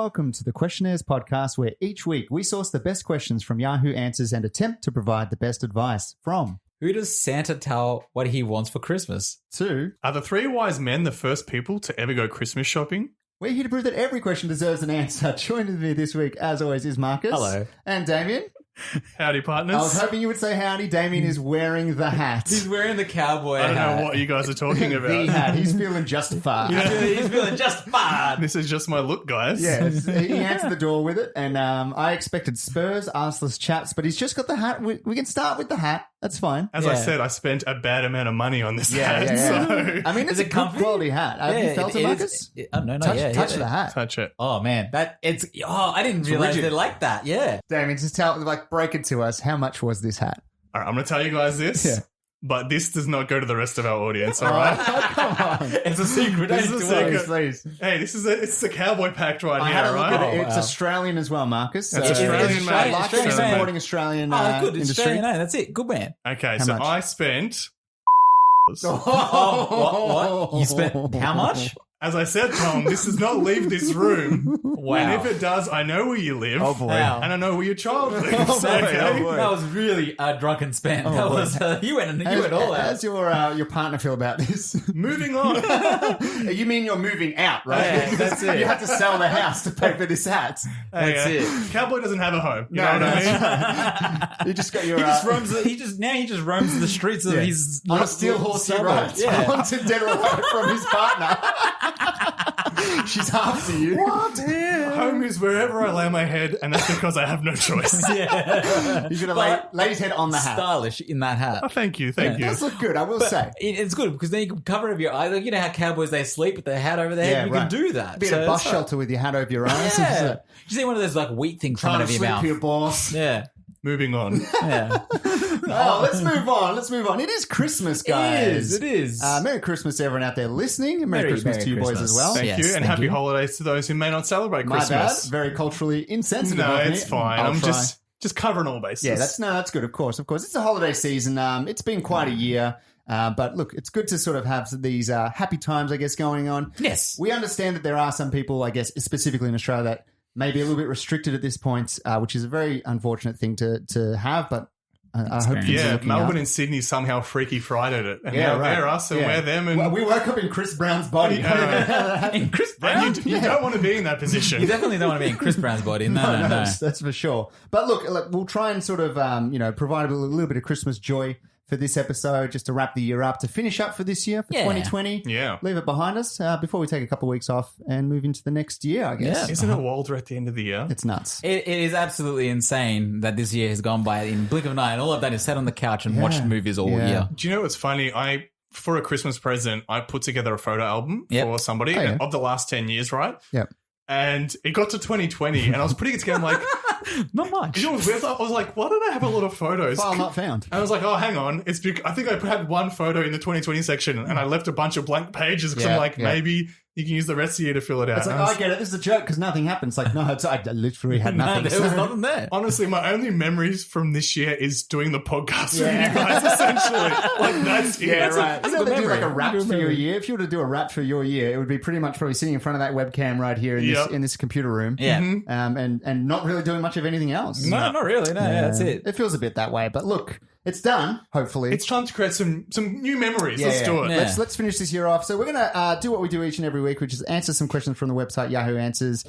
welcome to the Questionnaires podcast, where each week we source the best questions from Yahoo Answers and attempt to provide the best advice from. Who does Santa tell what he wants for Christmas? To. Are the three wise men the first people to ever go Christmas shopping? We're here to prove that every question deserves an answer. Joining me this week, as always, is Marcus. Hello. And Damien. Howdy, partners. I was hoping you would say howdy. Damien is wearing the hat. He's wearing the cowboy I don't hat. know what you guys are talking about. The hat. He's feeling just fine. He's feeling just fine. This is just my look, guys. Yeah, he answered the door with it, and I expected Spurs, arseless chaps, but he's just got the hat. We can start with the hat. That's fine. As I said, I spent a bad amount of money on this hat. So I mean, it's a good quality hat. Have you felt it, Marcus? No, Touch the hat. touch it. Oh man, I didn't realize they like that. Yeah. Damien, just break it to us. How much was this hat? All right, I'm going to tell you guys this. Yeah. But this does not go to the rest of our audience, all right? Oh, come on. It's a secret. This is a secret. Please. Hey, it's the cowboy pact right I here, had a look right? at it. It's wow. Australian as well, Marcus. It's Australian, mate. I like Australian, mate. supporting Australian Oh, good. It's industry. Australian. No, that's it. Good man. Okay, How so much? I spent... Oh, what? You spent how much? As I said, Tom, this does not leave this room. Wow. And if it does, I know where you live. Oh, boy. Wow. And I know where your child lives. Oh, boy. Okay? Oh, boy. That was really a drunken spend. Oh, That boy. was you went all out. How's your partner feel about this? Moving on. You mean you're moving out, right? Yeah, that's it. You had to sell the house to pay for this hat. That's Hey, it. Cowboy doesn't have a home. You know what I mean? You just got your... He just roams. He just roams the streets of his on a steel horse he suburb. rides. Yeah. Wanted dead or alive from his partner. She's after you. What? Home is wherever I lay my head, and that's because I have no choice. Yeah. You're going to lay his head on the hat. Stylish in that hat. Oh, thank you. Thank It you. does look good, I will say. It's good because then you can cover over your eyes. Like, you know how cowboys, they sleep with their hat over their head? Yeah, You right. can do that. Be in a bus shelter with your hat over your eyes. Yeah. You see one of those like wheat things Trying coming to out of your sleep mouth. for your boss. Yeah. Moving on. Yeah. Oh, let's move on. It is Christmas, guys. It is. Merry Christmas to everyone out there listening, and Merry Christmas Merry to you boys Christmas. as well. Thank Yes, you, and thank happy you. holidays to those who may not celebrate My Christmas. bad. Very culturally insensitive No, of me. it's fine. I'll I'm try. just covering all bases. Yeah, that's good. Of course. It's a holiday season. It's been quite a year. But look, it's good to sort of have these happy times, I guess, going on. Yes. We understand that there are some people, I guess, specifically in Australia, that may be a little bit restricted at this point, which is a very unfortunate thing to have, but I hope things are Yeah, looking Melbourne up. and Sydney somehow freaky Friday'd it. And Yeah, now right. they're us and Yeah. we're them. And Well, we woke up in Chris Brown's body. In Chris Brown? and you don't want to be in that position. You definitely don't want to be in Chris Brown's body. No. That's for sure. But look, we'll try and sort of, provide a little bit of Christmas joy for this episode, just to wrap the year up, to finish up for this year, for 2020. Yeah. Leave it behind us before we take a couple of weeks off and move into the next year, I guess. Yeah. Isn't it Walter at the end of the year? It's nuts. It is absolutely insane that this year has gone by in blink of an eye, and all I've done is sat on the couch and watched movies all year. Do you know what's funny? For a Christmas present, I put together a photo album for somebody Oh, yeah. of the last 10 years, right? Yep. And it got to 2020, and I was putting it together. I'm like, Not much. you know what's weird? I was like, why did I have a lot of photos? File not found. And I was like, oh, hang on. It's because I think I had one photo in the 2020 section, and I left a bunch of blank pages because I'm like, maybe you can use the rest of the year to fill it out. It's like, And I was- I get it. This is a joke because nothing happens. Like, no, I literally had nothing. there was nothing there. Honestly, my only memories from this year is doing the podcast with you guys, essentially. Like, that's it. Yeah, That's right. that's You a know, good they do like a memory. rap Good for your memory. year. If you were to do a rap for your year, it would be pretty much probably sitting in front of that webcam right here in Yep. this computer room. Yeah. And not really doing much of anything else. No, not really. No, yeah, that's it. It feels a bit that way, but look, it's done. Hopefully, It's time to create some new memories. Let's do it. Yeah. Let's finish this year off. So we're gonna do what we do each and every week, which is answer some questions from the website Yahoo Answers.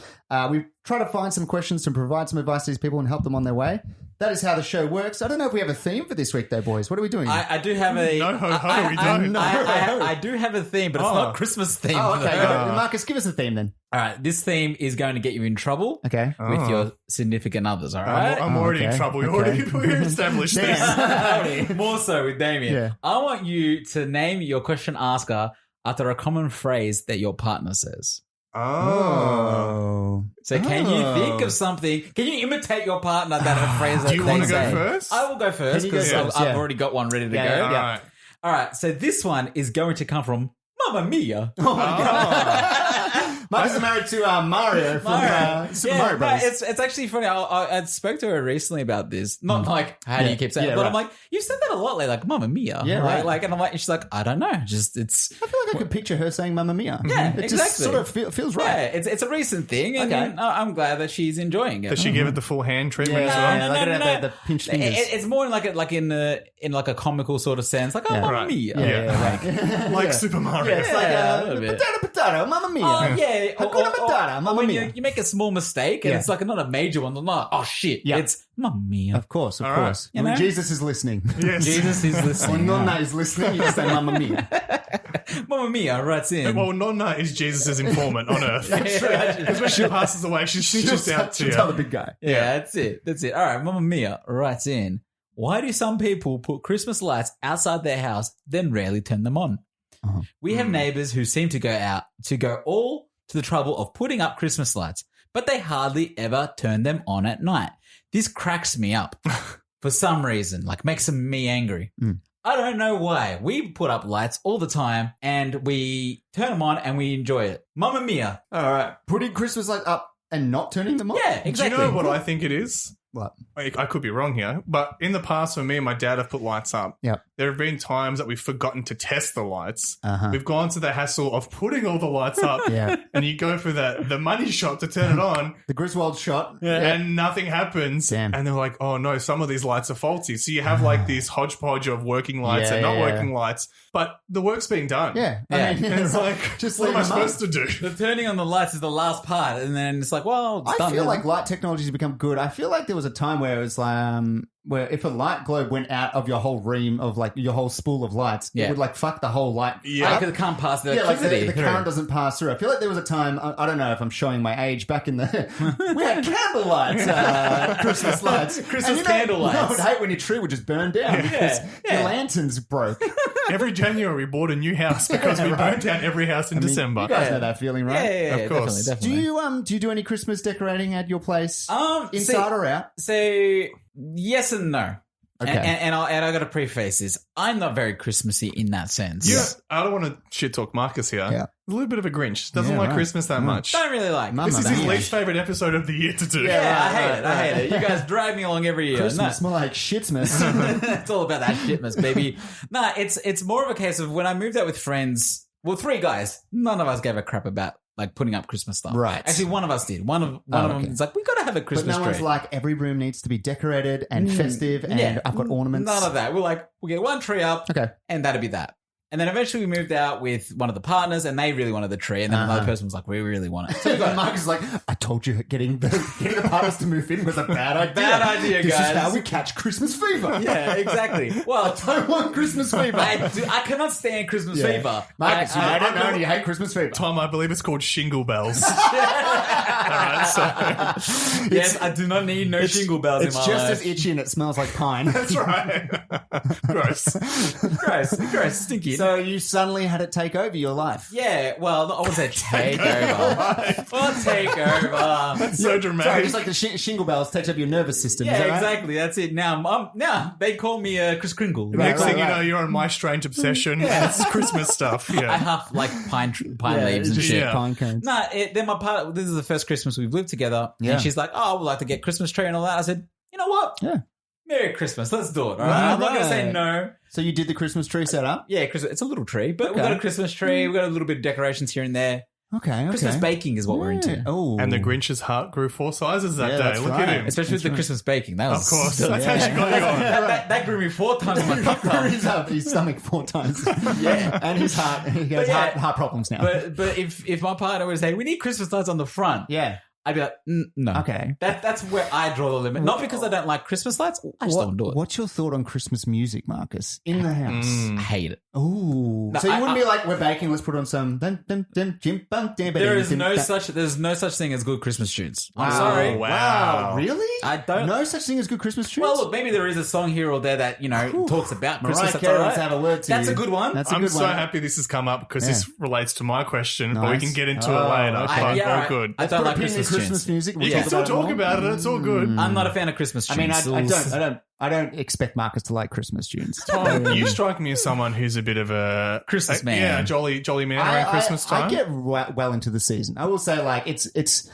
We try to find some questions to provide some advice to these people and help them on their way. That is how the show works. I don't know if we have a theme for this week, though, boys. What are we doing? I do have a... No, ho, ho, I- we I- don't. I do have a theme, but it's not Christmas theme. oh, okay. Marcus, give us a theme then. All right, this theme is going to get you in trouble Okay. with your significant others, all right? I'm already in okay. trouble. We Okay. already established this. More so with Damien. Yeah. I want you to name your question asker after a common phrase that your partner says. Oh. So can you think of something? Can you imitate your partner that a phrase that Do you they want to go say? first? I will go first Can you go because first? I've Yeah. already got one ready to Yeah, go. yeah, All right. All right, so this one is going to come from Mamma Mia. Oh my God. Marcus is married to Mario from Super Mario Bros. It's actually funny. I spoke to her recently about this. Not like, how do you keep saying it? But I'm like, you've said that a lot lately, like, Mamma Mia. Yeah, right. Like, and I'm like, and she's like, I don't know. Just, it's... I feel like I could picture her saying Mamma Mia. Yeah, it exactly. just sort of feels right. Yeah, it's a recent thing, and I'm glad that she's enjoying it. Does she give it the full hand treatment as well? No. The pinched fingers. It's more in in a comical sort of sense, like, oh, Mamma Mia. Yeah. Like Super Mario. It's a little like bit. potato, Mamma Mia. Oh, yeah. Hakuna Matata, Mamma when Mia. you make a small mistake, and it's like not a major one, not, oh shit, it's Mamma Mia. Of course. All right. When Jesus is listening. Yes. Jesus is When listening. Nonna is listening, you say Mamma Mia. Mamma Mia writes in. Well, Nonna is Jesus' informant on Earth. Because when she passes away, she snitches out to She'll tell the you. big guy. Yeah, that's it. All right, Mamma Mia writes in. Why do some people put Christmas lights outside their house, then rarely turn them on? We have neighbors who seem to go all to the trouble of putting up Christmas lights, but they hardly ever turn them on at night. This cracks me up for some reason, like makes me angry. I don't know why. We put up lights all the time and we turn them on and we enjoy it. Mamma Mia. All right. Putting Christmas lights up and not turning them on? Yeah, exactly. Do you know what I think it is? What? I could be wrong here, but in the past, when me and my dad have put lights up, there have been times that we've forgotten to test the lights. We've gone to the hassle of putting all the lights up, and you go for the money shot to turn it on. The Griswold shot. And nothing happens. Damn. And they're like, oh no, some of these lights are faulty. So you have like this hodgepodge of working lights and not working lights, but the work's being done. Yeah. Yeah. I mean, And it's like, just what am I leave them up. supposed to do? The turning on the lights is the last part, and then it's like, well, it's I done feel now. like light technology has become good. I feel like there was a time where it was like, where if a light globe went out of your whole ream of like your whole spool of lights, it would like fuck the whole light. Yeah. because it can't pass the Yeah, like electricity. the current doesn't pass through. I feel like there was a time, I don't know if I'm showing my age, back in the, we had candle lights, Christmas lights. Christmas candle lights. I would hate when your tree would just burn down because your lanterns broke. Every January we bought a new house because we burnt down every house in December. You guys know that feeling, right? Yeah, Of course. definitely. Do you do any Christmas decorating at your place? Inside or out? So yes and no. Okay. And I got to preface this. I'm not very Christmassy in that sense. Yeah, I don't want to shit talk Marcus here. Yeah. A little bit of a Grinch. Doesn't Yeah, like right. Christmas that much. Don't really like. Mama This is his mia. least favorite episode of the year to do. Yeah, I hate it. You guys drag me along every year. Christmas, more like shitsmas. It's all about that shitmas, baby. Nah, it's more of a case of when I moved out with friends. Well, 3 guys. None of us gave a crap about like putting up Christmas stuff. Right. Actually, one of us did. One of them is like, we got to have a But Christmas no one's tree. like, every room needs to be decorated and festive and I've got ornaments. None of that. We're like, we'll get one tree up, Okay. and that'll be that. And then eventually we moved out with one of the partners, and they really wanted the tree. And then another person was like, we really want it. So we got And Marcus is like, I told you getting the partners to move in was a bad idea. Bad idea, This guys. is how we catch Christmas fever. Yeah, exactly. Well, I don't want Christmas fever. I cannot stand Christmas fever. Marcus, I don't know, you hate Christmas fever. Tom, I believe it's called Shingle Bells. All right, so Yes, I do not need no shingle bells in It's my just life. as itchy and it smells like pine. that's right. Gross. Gross, stinky. So you suddenly had it take over your life. Yeah, well, I wouldn't say take over. Well, take over. That's so dramatic. Sorry, just like the Shingle Bells takes over your nervous system. Yeah, is that right? exactly. That's it. Now they call me Chris Kringle. Next Right, thing you right. know, you're on My Strange Obsession. And it's Christmas stuff. I Yeah. huff like pine Yeah, leaves and just shit. Yeah. pine cones. Nah, then my partner, this is the first Christmas we've lived together. Yeah. And she's like, oh, we'd like to get Christmas tree and all that. I said, you know what? Yeah. Merry Christmas. Let's do it. All right. I'm not going to say Right. no. So you did the Christmas tree setup? Yeah, Christmas. It's a little tree, but we've Okay. got a Christmas tree. We've got a little bit of decorations here and there. Okay. Christmas baking is what we're into. Oh. And the Grinch's heart grew 4 sizes that Yeah, day. that's Look right. at him. Especially with the Christmas baking. That was Of course. still- That's how she got you on. that grew me 4 times in my cup time. He's up his stomach 4 times. Yeah. And his heart, he has But yeah. heart problems now. But if my partner was saying, we need Christmas lights on the front, yeah. I'd be like, no. Okay. That's where I draw the limit. Not because I don't like Christmas lights. I just don't do it. What's your thought on Christmas music, Marcus? In the house. I hate it. Ooh. No, so you wouldn't I- be like, we're baking, let's put on some... There's no such thing as good Christmas tunes. I'm sorry. Wow. Really? I don't- No such thing as good Christmas tunes? Well, look, maybe there is a song here or there that, talks about Christmas. Mariah That's Carey all wants right. to have a word to That's you. a good one. That's a I'm good so one. happy this has come up because this relates to my question, but we Nice. can get into Oh, it later. okay. But Yeah, very right. good. I don't Put like a pin in Christmas Christmas tunes. music. We'll You talk can still about it talk more. about it. It's all good. I'm not a fan of Christmas I tunes. mean, I don't. I don't expect Marcus to like Christmas tunes. Tom, you strike me as someone who's a bit of a Christmas man. Yeah, jolly man around Christmas time. I get well into the season. I will say, like, it's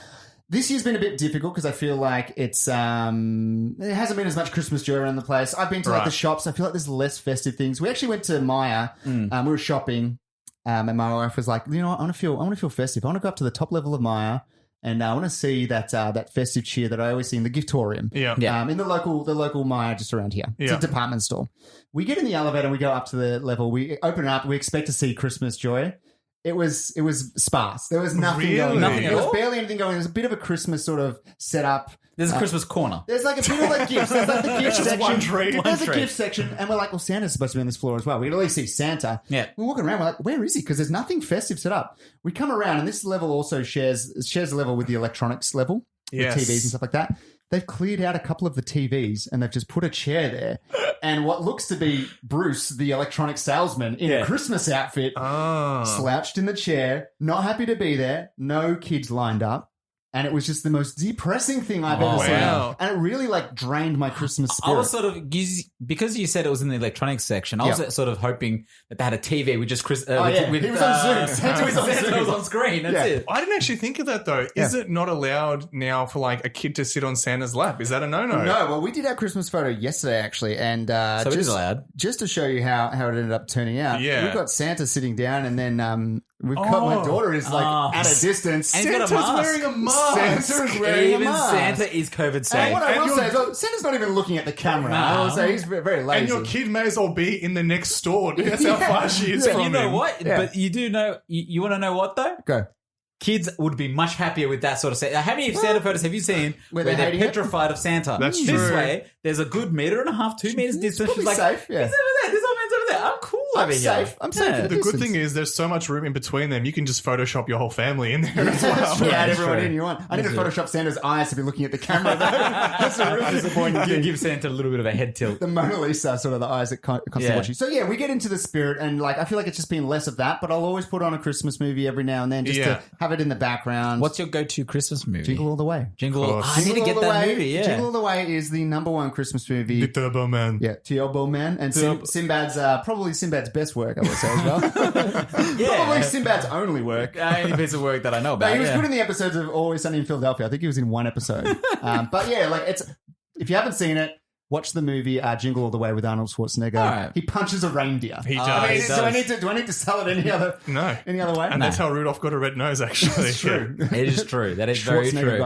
this year's been a bit difficult because I feel like it hasn't been as much Christmas joy around the place. I've been to like the shops. I feel like there's less festive things. We actually went to Maya. We were shopping, and my wife was like, you know what? I want to feel festive. I want to go up to the top level of Maya. And I want to see that festive cheer that I always see in the Giftorium. In the local Maya just around here. It's a department store. We get in the elevator and we go up to the level. We open it up. We expect to see Christmas joy. It was sparse. There was nothing going on. There was barely anything going on. There's a bit of a Christmas sort of setup. There's a Christmas corner. There's like a bit of like gifts. There's like the gift section. One tree. There's a gift section. And we're like, well, Santa's supposed to be on this floor as well. We can at least see Santa. Yeah. We're walking around. We're like, where is he? Because there's nothing festive set up. We come around and this level also shares the level with the electronics level. With TVs and stuff like that. They've cleared out a couple of the TVs and they've just put a chair there. And what looks to be Bruce, the electronic salesman, in a Christmas outfit, slouched in the chair, not happy to be there, no kids lined up. And it was just the most depressing thing I've ever seen. And it really like drained my Christmas spirit. I was sort of, because you said it was in the electronics section, I was sort of hoping that they had a TV with just Chris. He was on Zoom. Santa was on screen. That's it. I didn't actually think of that though. Is it not allowed now for like a kid to sit on Santa's lap? Is that a no-no? No. Well, we did our Christmas photo yesterday actually. And so it is allowed. Just to show you how it ended up turning out. Yeah. We've got Santa sitting down and then we've got my daughter is like at a distance. And Santa's wearing a mask. Santa is wearing a mask. Santa is COVID safe. And what I will say is, Santa's not even looking at the camera. I will say he's very lazy. And your kid may as well be in the next store. That's how far she is from you know him. what? Yeah. But you do know, you want to know what though? Go. Kids would be much happier with that sort of Santa. How many Santa photos have you seen where they're petrified of Santa? That's this true. way, there's a good 1.5 meters, 2 meters distance. Probably She's like, safe, yeah. He's over there. This old man's over there. I'm cool over here. I'm safe. Yeah. For The good thing is there's so much room in between them. You can just Photoshop your whole family in there as well. Add everyone in you want. I need to Photoshop Santa's eyes to be looking at the camera though. That's a real disappointing thing. Give Santa a little bit of a head tilt. The Mona Lisa, sort of the eyes that constantly watch you. So yeah, we get into the spirit and like I feel like it's just been less of that, but I'll always put on a Christmas movie every now and then just to have it in the background. What's your go-to Christmas movie? Jingle All the Way. Jingle All I need to get that movie, yeah. Jingle All the Way is the #1 Christmas movie. The Turbo Man. Yeah, Turbo Man. And Sinbad's, probably Sinbad's best work, I would say as well. Probably Sinbad's only work. Only piece of work that I know about. He was good in the episodes of Always Sunny in Philadelphia. I think he was in one episode. But yeah, like if you haven't seen it, watch the movie Jingle All the Way with Arnold Schwarzenegger. Right. He punches a reindeer. He does. I mean, do I need to sell it any other way? And that's how Rudolph got a red nose, actually. That's true. It is true. That is very true.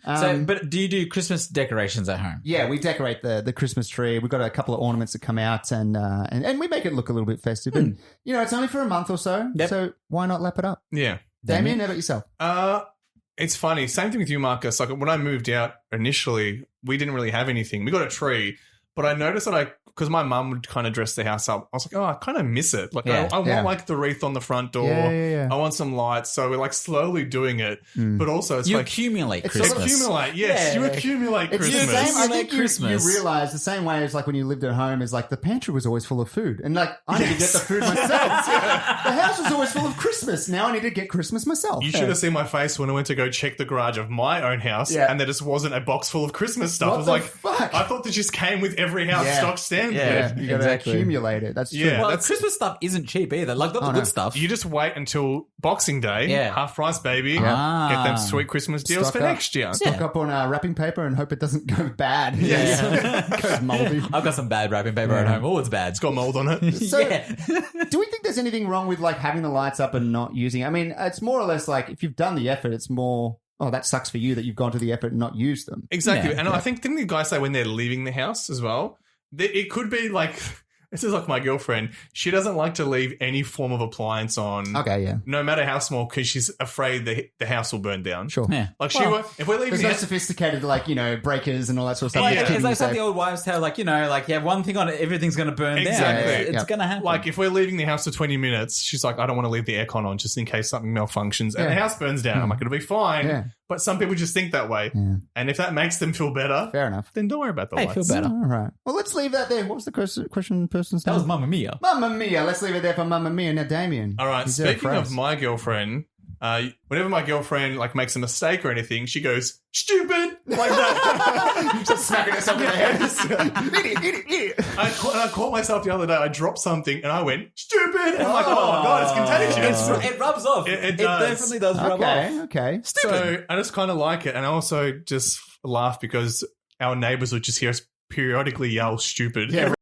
But do you do Christmas decorations at home? Yeah, we decorate the Christmas tree. We've got a couple of ornaments that come out and we make it look a little bit festive. And, it's only for a month or so. Yep. So why not lap it up? Yeah. Damien, how about yourself? It's funny. Same thing with you, Marcus. Like when I moved out initially, we didn't really have anything. We got a tree, but I noticed that because my mum would kind of dress the house up, I was like, I kind of miss it. Like I want like the wreath on the front door. Yeah. I want some lights. So we're like slowly doing it, but also it's you like accumulate Christmas. You accumulate Christmas. I think you realize the same way as like when you lived at home is like the pantry was always full of food, and like I need to get the food myself. The house was always full of Christmas. Now I need to get Christmas myself. You should have seen my face when I went to go check the garage of my own house, and there just wasn't a box full of Christmas stuff. What I was the like, fuck? I thought that just came with every house stock standard. Yeah, you got to accumulate it. That's true. Yeah, well, Christmas stuff isn't cheap either. Like, not the good stuff. You just wait until Boxing Day, half price, baby. Yeah. Get them sweet Christmas deals for next year. Stock up on wrapping paper and hope it doesn't go bad. It goes moldy. I've got some bad wrapping paper at home. Oh, it's bad. It's got mold on it. So, do we think there's anything wrong with like having the lights up and not using it? I mean, it's more or less like if you've done the effort, it's more, that sucks for you that you've gone to the effort and not used them. Exactly. And I think, didn't the guy say when they're leaving the house as well? It could be like, this is like my girlfriend. She doesn't like to leave any form of appliance on. Okay, yeah. No matter how small, because she's afraid the house will burn down. Sure. Yeah. Like if we're leaving, there's no sophisticated like breakers and all that sort of stuff. Like, it's like the old wives' tale, like you have one thing on it, everything's going to burn down. Exactly. It's going to happen. Like if we're leaving the house for 20 minutes, she's like, I don't want to leave the aircon on just in case something malfunctions and the house burns down. I'm like, it'll be fine. Yeah. But some people just think that way. Yeah. And if that makes them feel better, fair enough. Then don't worry about the lights. Feel better. All right. Well, let's leave that there. What was the question person's name? That was Mamma Mia. Mamma Mia. Let's leave it there for Mamma Mia. Now, Damien. All right. Speaking of my girlfriend, whenever my girlfriend like makes a mistake or anything, she goes, stupid. like that. Just smacking yourself in the head. Idiot. I caught myself the other day. I dropped something and I went stupid. And I'm like, oh God, it's contagious. It rubs off. It does. Definitely does rub off. Okay. So I just kind of like it, and I also just laugh because our neighbors would just hear us periodically yell stupid. Yeah.